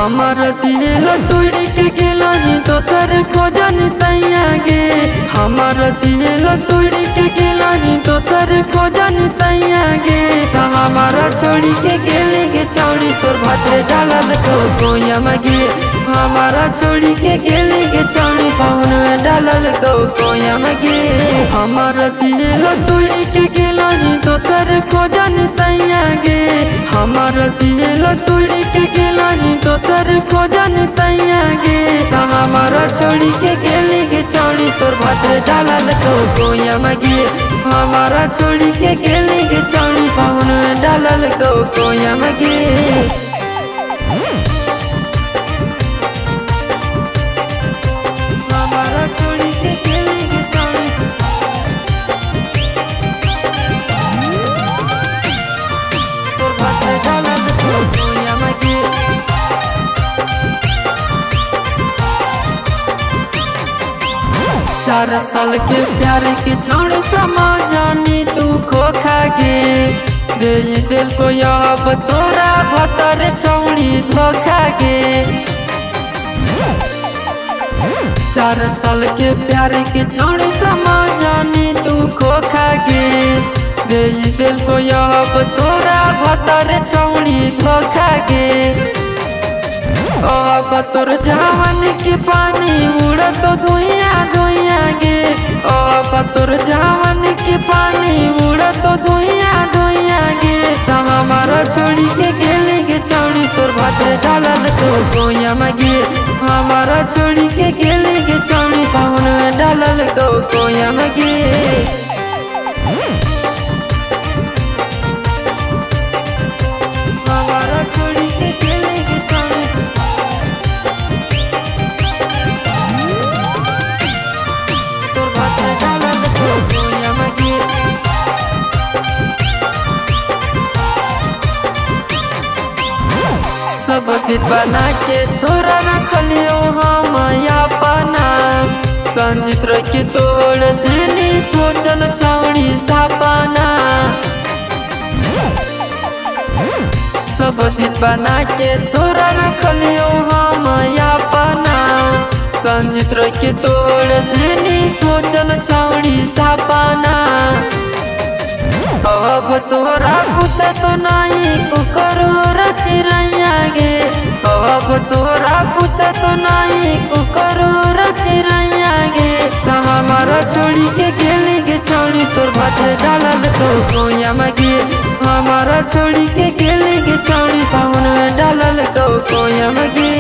हमार दिल तोड़ के गेलनी दोसर खोजनी सैया गे। हमार दिल तोड़ के गेलनी दोसर खोजनी सैया गे। हमारा छोड़ी के गेले गे चौड़ी तोर भाते डालल तो कोयम गे। हमारा छोड़ी के गेले गे चौड़ी पहुन में डालल तो कोयम गे। हमार दिल तोड़ के गेलनी दोसर खोजनी सैया गे। हमार दिल तोड़ के गेलनी दोसर खोजनी सैया गे। हमारा छोड़ी के गेले गे चौड़ी तोर भाते डालल तो कोयम गे। हमारा छोड़ी के गेले गे चौड़ी पहुन में डालल तो कोयम गे। हमारा छोड़ी के गेले गे चौड़ी तोर भाते डालल तो कोयम गे। 4 साल के प्यार के छोड़ समा जानी तू खोखा गे। दे दिल को अब तोरा भतर छौड़ी धोखा गे। 4 साल के प्यार के छोड़ समा जानी तू खोखा गे। दे दिल को अब तोरा भतर छौड़ी धोखा गे। अब तोर जवान के पानी उड़ तो धुइया धुइया गे। अब तोर जवान के पानी उड़ तो धुइया धुइया गे। हमारा छोड़ी के गेले गे चौड़ी तोर भाते डालल तो कोयम गे। हमारा छोड़ी के गेले गे चौड़ी पहुन में डालल तो कोयम गे। हमारा छोड़ी के गेले गे चौड़ी तोर भाते डालल तो कोयम गे। सब दिन बना के तोरा रखलियो हम अपना। संजित के तोड़ देनी सोचल छौड़ी सपना। सब दिन बना के तोरा रखलियो हम अपना। संजित के तोड़ देनी सोचल छौड़ी सपना। अब तोरा कुछ तो नहीं कुकरो चिरैया गे। अब तोरा कुछ तो नहीं कुकरो चिरैया गे। हमारा छोड़ी के गेले गे चौड़ी तोर भाते डालल तो कोयम गे। हमारा छोड़ी के गेले गे चौड़ी पहुन में डालल तो कोयम गे।